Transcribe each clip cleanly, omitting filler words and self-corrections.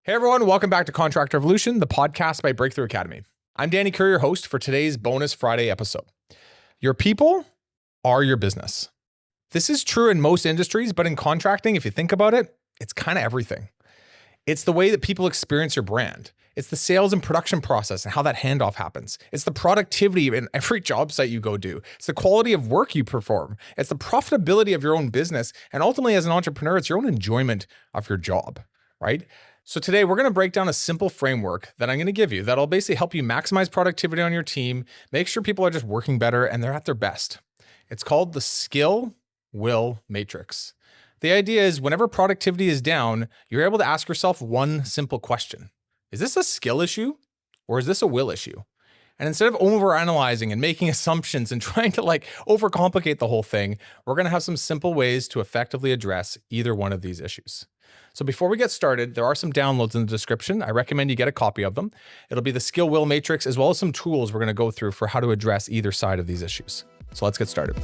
Hey everyone, welcome back to Contract Revolution, the podcast by Breakthrough Academy. I'm Danny Kerr, your host for today's bonus Friday episode. Your people are your business. This is true in most industries, but in contracting, if you think about it, it's kind of everything. It's the way that people experience your brand. It's the sales and production process and how that handoff happens. It's the productivity in every job site you go do. It's the quality of work you perform. It's the profitability of your own business. And ultimately, as an entrepreneur, it's your own enjoyment of your job, right? So today we're going to break down a simple framework that I'm going to give you that'll basically help you maximize productivity on your team, make sure people are just working better and they're at their best. It's called the skill-will matrix. The idea is whenever productivity is down, you're able to ask yourself one simple question. Is this a skill issue or is this a will issue? And instead of overanalyzing and making assumptions and trying to overcomplicate the whole thing, we're going to have some simple ways to effectively address either one of these issues. So before we get started, there are some downloads in the description. I recommend you get a copy of them. It'll be the skill-will matrix as well as some tools we're going to go through for how to address either side of these issues. So let's get started.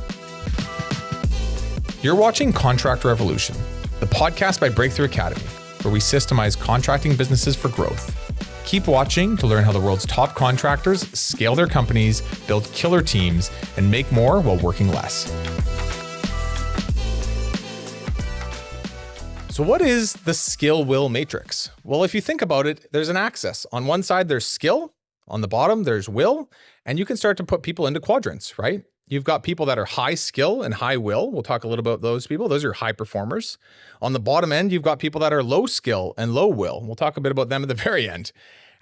You're watching Contract Revolution, the podcast by Breakthrough Academy, where we systemize contracting businesses for growth. Keep watching to learn how the world's top contractors scale their companies, build killer teams, and make more while working less. So what is the skill-will matrix? Well, if you think about it, there's an axis. On one side, there's skill. On the bottom, there's will. And you can start to put people into quadrants, right? You've got people that are high skill and high will. We'll talk a little about those people. Those are high performers. On the bottom end, you've got people that are low skill and low will. We'll talk a bit about them at the very end.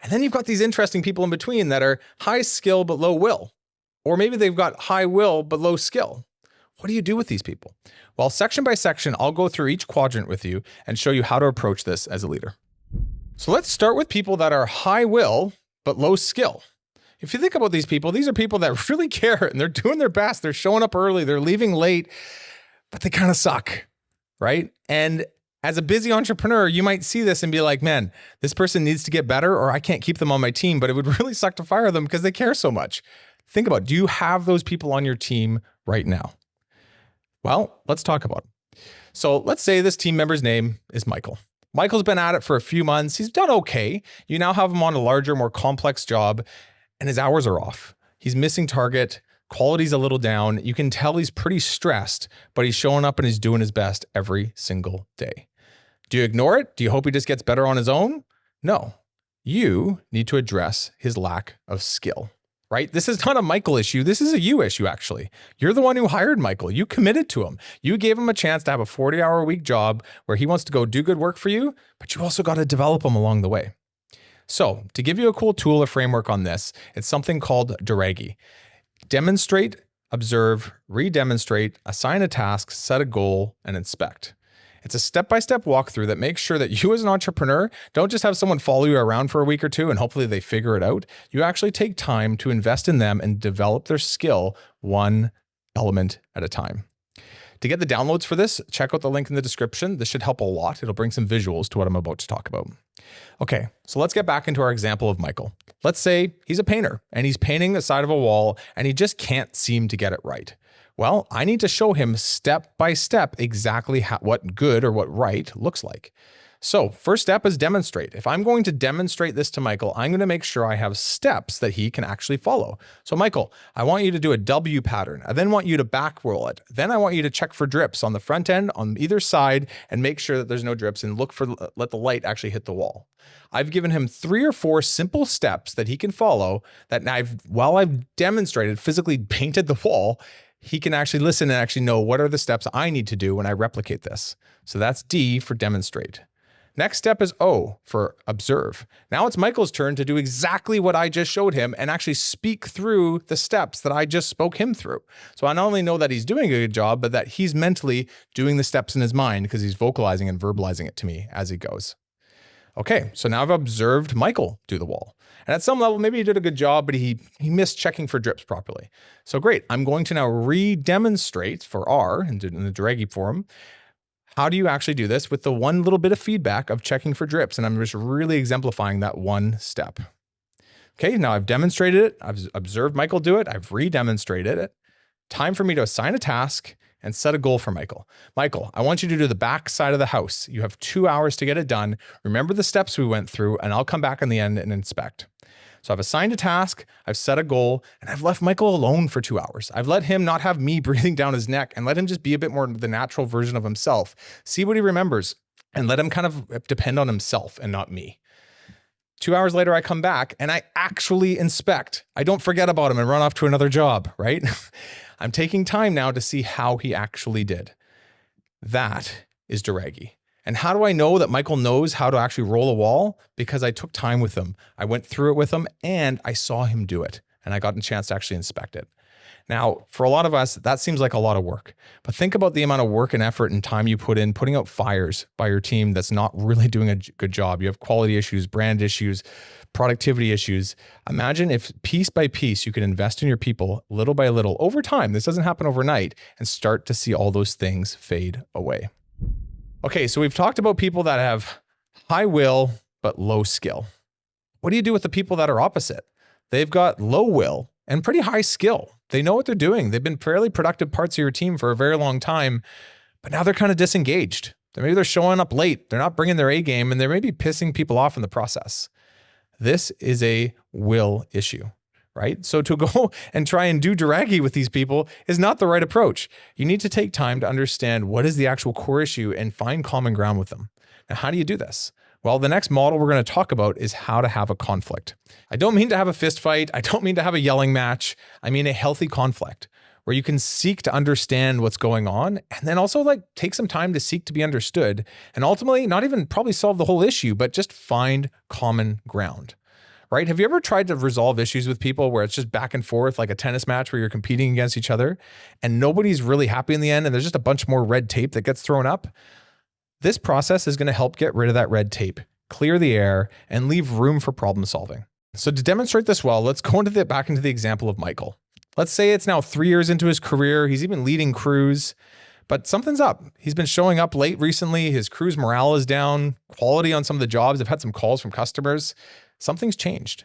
And then you've got these interesting people in between that are high skill but low will. Or maybe they've got high will but low skill. What do you do with these people? Well, section by section, I'll go through each quadrant with you and show you how to approach this as a leader. So let's start with people that are high will but low skill. If you think about these people, these are people that really care and they're doing their best. They're showing up early, they're leaving late, but they kind of suck, right? And as a busy entrepreneur, you might see this and be like, man, this person needs to get better or I can't keep them on my team, but it would really suck to fire them because they care so much. Think about, do you have those people on your team right now? Well, let's talk about it. So let's say this team member's name is Michael. Michael's been at it for a few months. He's done okay. You now have him on a larger, more complex job and his hours are off. He's missing target. Quality's a little down. You can tell he's pretty stressed, but he's showing up and he's doing his best every single day. Do you ignore it? Do you hope he just gets better on his own? No. You need to address his lack of skill. Right? This is not a Michael issue. This is a you issue, actually. You're the one who hired Michael. You committed to him. You gave him a chance to have a 40-hour-a-week job where he wants to go do good work for you, but you also got to develop him along the way. So to give you a cool tool or framework on this, it's something called DRAGI. Demonstrate, observe, re-demonstrate, assign a task, set a goal, and inspect. It's a step-by-step walkthrough that makes sure that you as an entrepreneur don't just have someone follow you around for a week or two and hopefully they figure it out. You actually take time to invest in them and develop their skill one element at a time. To get the downloads for this, check out the link in the description. This should help a lot. It'll bring some visuals to what I'm about to talk about. Okay, so let's get back into our example of Michael. Let's say he's a painter and he's painting the side of a wall and he just can't seem to get it right. Well, I need to show him step by step exactly what good or what right looks like. So first step is demonstrate. If I'm going to demonstrate this to Michael, I'm going to make sure I have steps that he can actually follow. So Michael, I want you to do a W pattern. I then want you to back roll it. Then I want you to check for drips on the front end, on either side, and make sure that there's no drips and let the light actually hit the wall. I've given him 3 or 4 simple steps that he can follow that while I've demonstrated, physically painted the wall, he can actually listen and actually know what are the steps I need to do when I replicate this. So that's D for demonstrate. Next step is O for observe. Now it's Michael's turn to do exactly what I just showed him and actually speak through the steps that I just spoke him through. So I not only know that he's doing a good job, but that he's mentally doing the steps in his mind because he's vocalizing and verbalizing it to me as he goes. Okay, so now I've observed Michael do the wall. And at some level, maybe he did a good job, but he missed checking for drips properly. So great, I'm going to now re-demonstrate for R in the DRAGI form. How do you actually do this with the one little bit of feedback of checking for drips? And I'm just really exemplifying that one step. Okay, now I've demonstrated it. I've observed Michael do it. I've re-demonstrated it. Time for me to assign a task and set a goal for Michael. Michael, I want you to do the back side of the house. You have 2 hours to get it done. Remember the steps we went through, and I'll come back in the end and inspect. So I've assigned a task, I've set a goal, and I've left Michael alone for 2 hours. I've let him not have me breathing down his neck and let him just be a bit more the natural version of himself. See what he remembers and let him kind of depend on himself and not me. 2 hours later, I come back and I actually inspect. I don't forget about him and run off to another job, right? I'm taking time now to see how he actually did. That is Duragi. And how do I know that Michael knows how to actually roll a wall? Because I took time with him. I went through it with him and I saw him do it. And I got a chance to actually inspect it. Now, for a lot of us, that seems like a lot of work. But think about the amount of work and effort and time you put in putting out fires by your team that's not really doing a good job. You have quality issues, brand issues, productivity issues. Imagine if piece by piece you could invest in your people little by little over time. This doesn't happen overnight, and start to see all those things fade away. Okay, so we've talked about people that have high will but low skill. What do you do with the people that are opposite? They've got low will and pretty high skill. They know what they're doing. They've been fairly productive parts of your team for a very long time, but now they're kind of disengaged. Maybe they're showing up late. They're not bringing their A game, and they're maybe pissing people off in the process. This is a will issue, right? So to go and try and do Duragi with these people is not the right approach. You need to take time to understand what is the actual core issue and find common ground with them. Now, how do you do this? Well, the next model we're going to talk about is how to have a conflict. I don't mean to have a fist fight. I don't mean to have a yelling match. I mean a healthy conflict where you can seek to understand what's going on and then also take some time to seek to be understood and ultimately not even probably solve the whole issue, but just find common ground, right? Have you ever tried to resolve issues with people where it's just back and forth like a tennis match where you're competing against each other and nobody's really happy in the end and there's just a bunch more red tape that gets thrown up? This process is going to help get rid of that red tape, clear the air, and leave room for problem solving. So to demonstrate this well, let's go back into the example of Michael. Let's say it's now 3 years into his career. He's even leading crews, but something's up. He's been showing up late recently. His crew's morale is down. Quality on some of the jobs. I've had some calls from customers. Something's changed.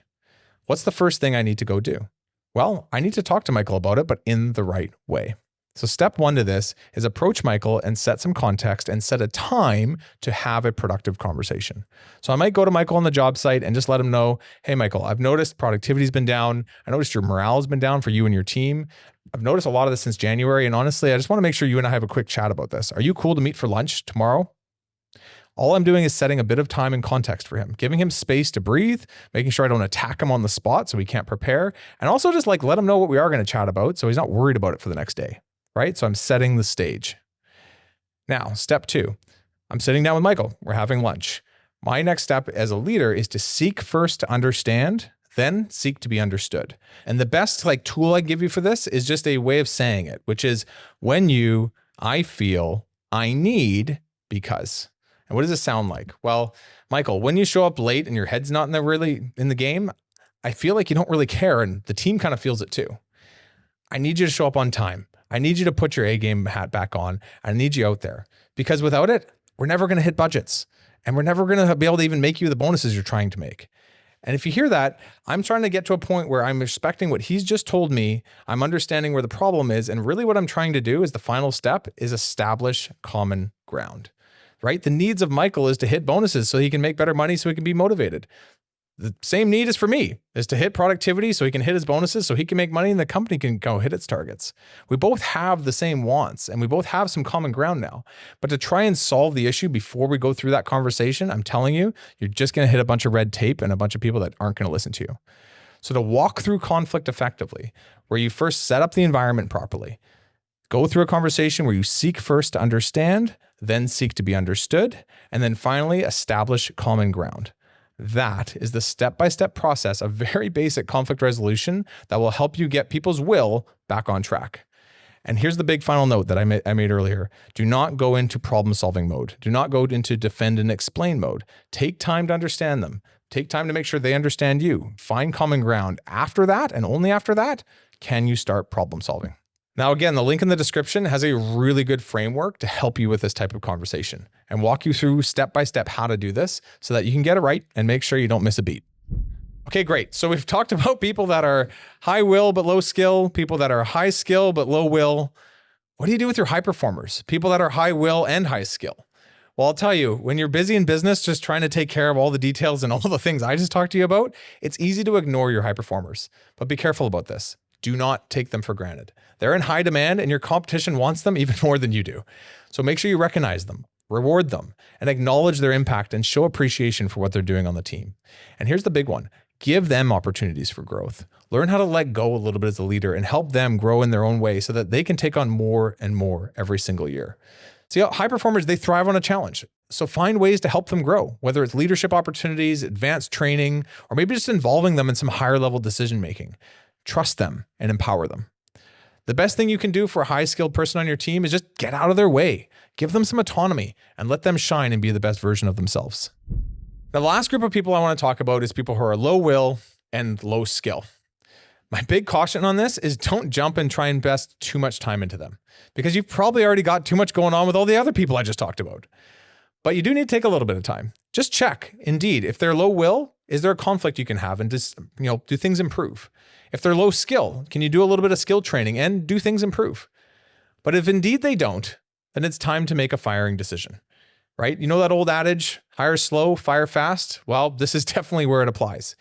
What's the first thing I need to go do? Well, I need to talk to Michael about it, but in the right way. So step one to this is approach Michael and set some context and set a time to have a productive conversation. So I might go to Michael on the job site and just let him know, hey, Michael, I've noticed productivity's been down. I noticed your morale has been down for you and your team. I've noticed a lot of this since January. And honestly, I just want to make sure you and I have a quick chat about this. Are you cool to meet for lunch tomorrow? All I'm doing is setting a bit of time and context for him, giving him space to breathe, making sure I don't attack him on the spot so he can't prepare. And also just let him know what we are going to chat about so he's not worried about it for the next day. Right? So I'm setting the stage. Now, step two, I'm sitting down with Michael. We're having lunch. My next step as a leader is to seek first to understand, then seek to be understood. And the best tool I give you for this is just a way of saying it, which is I feel, I need, because. And what does it sound like? Well, Michael, when you show up late and your head's not really in the game, I feel like you don't really care and the team kind of feels it too. I need you to show up on time. I need you to put your A game hat back on. I need you out there because without it, we're never going to hit budgets and we're never going to be able to even make you the bonuses you're trying to make. And if you hear that, I'm trying to get to a point where I'm respecting what he's just told me. I'm understanding where the problem is. And really what I'm trying to do is the final step is establish common ground, right? The needs of Michael is to hit bonuses so he can make better money so he can be motivated. The same need is for me, is to hit productivity so he can hit his bonuses so he can make money and the company can go hit its targets. We both have the same wants and we both have some common ground now. But to try and solve the issue before we go through that conversation, I'm telling you, you're just going to hit a bunch of red tape and a bunch of people that aren't going to listen to you. So to walk through conflict effectively, where you first set up the environment properly, go through a conversation where you seek first to understand, then seek to be understood, and then finally establish common ground. That is the step-by-step process of very basic conflict resolution that will help you get people's will back on track. And here's the big final note that I made earlier. Do not go into problem-solving mode. Do not go into defend and explain mode. Take time to understand them. Take time to make sure they understand you. Find common ground. After that, and only after that, can you start problem solving. Now, again, the link in the description has a really good framework to help you with this type of conversation and walk you through step-by-step how to do this so that you can get it right and make sure you don't miss a beat. Okay, great. So we've talked about people that are high will but low skill, people that are high skill but low will. What do you do with your high performers, people that are high will and high skill? Well, I'll tell you, when you're busy in business, just trying to take care of all the details and all the things I just talked to you about, it's easy to ignore your high performers. But be careful about this. Do not take them for granted. They're in high demand and your competition wants them even more than you do. So make sure you recognize them, reward them, and acknowledge their impact and show appreciation for what they're doing on the team. And here's the big one. Give them opportunities for growth. Learn how to let go a little bit as a leader and help them grow in their own way so that they can take on more and more every single year. See, high performers, they thrive on a challenge. So find ways to help them grow, whether it's leadership opportunities, advanced training, or maybe just involving them in some higher level decision making. Trust them and empower them. The best thing you can do for a high skilled person on your team is just get out of their way, give them some autonomy, and let them shine and be the best version of themselves. Now, the last group of people I want to talk about is people who are low will and low skill. My big caution on this is don't jump and try and invest too much time into them because you've probably already got too much going on with all the other people I just talked about. But you do need to take a little bit of time. Just check, indeed, if they're low will, is there a conflict you can have and just, do things improve? If they're low skill, can you do a little bit of skill training and do things improve? But if indeed they don't, then it's time to make a firing decision, right? You know that old adage, hire slow, fire fast? Well, this is definitely where it applies.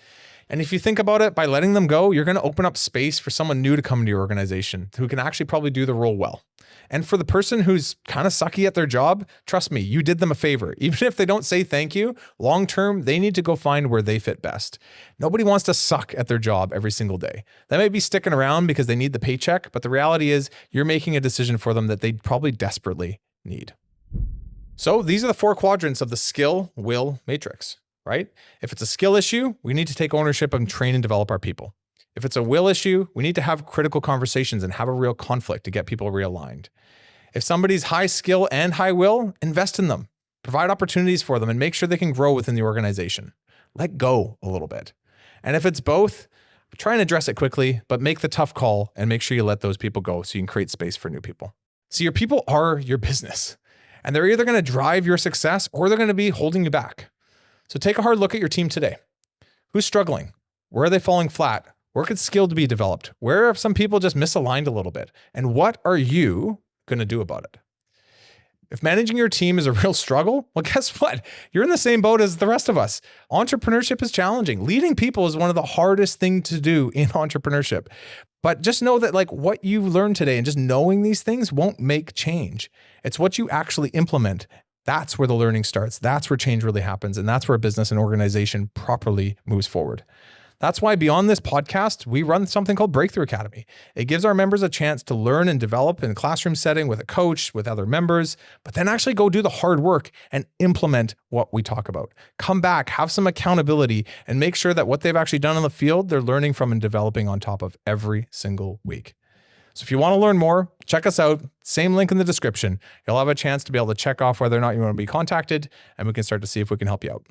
And if you think about it, by letting them go, you're going to open up space for someone new to come into your organization who can actually probably do the role well. And for the person who's kind of sucky at their job, trust me, you did them a favor. Even if they don't say thank you, long-term, they need to go find where they fit best. Nobody wants to suck at their job every single day. They may be sticking around because they need the paycheck, but the reality is you're making a decision for them that they probably desperately need. So these are the 4 quadrants of the skill will matrix. Right? If it's a skill issue, we need to take ownership and train and develop our people. If it's a will issue, we need to have critical conversations and have a real conflict to get people realigned. If somebody's high skill and high will, invest in them, provide opportunities for them, and make sure they can grow within the organization. Let go a little bit. And if it's both, try and address it quickly, but make the tough call and make sure you let those people go so you can create space for new people. So your people are your business, and they're either going to drive your success or they're going to be holding you back. So take a hard look at your team today. Who's struggling? Where are they falling flat? Where could skill be developed? Where are some people just misaligned a little bit? And what are you going to do about it? If managing your team is a real struggle, well, guess what? You're in the same boat as the rest of us. Entrepreneurship is challenging. Leading people is one of the hardest things to do in entrepreneurship. But just know that what you learned today and just knowing these things won't make change. It's what you actually implement. That's where the learning starts. That's where change really happens. And that's where a business and organization properly moves forward. That's why beyond this podcast, we run something called Breakthrough Academy. It gives our members a chance to learn and develop in a classroom setting with a coach, with other members, but then actually go do the hard work and implement what we talk about. Come back, have some accountability, and make sure that what they've actually done on the field, they're learning from and developing on top of every single week. So if you want to learn more, check us out. Same link in the description. You'll have a chance to be able to check off whether or not you want to be contacted, and we can start to see if we can help you out.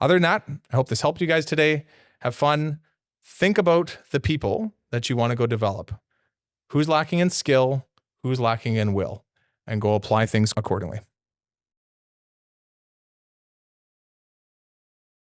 Other than that, I hope this helped you guys today. Have fun. Think about the people that you want to go develop. Who's lacking in skill? Who's lacking in will? And go apply things accordingly.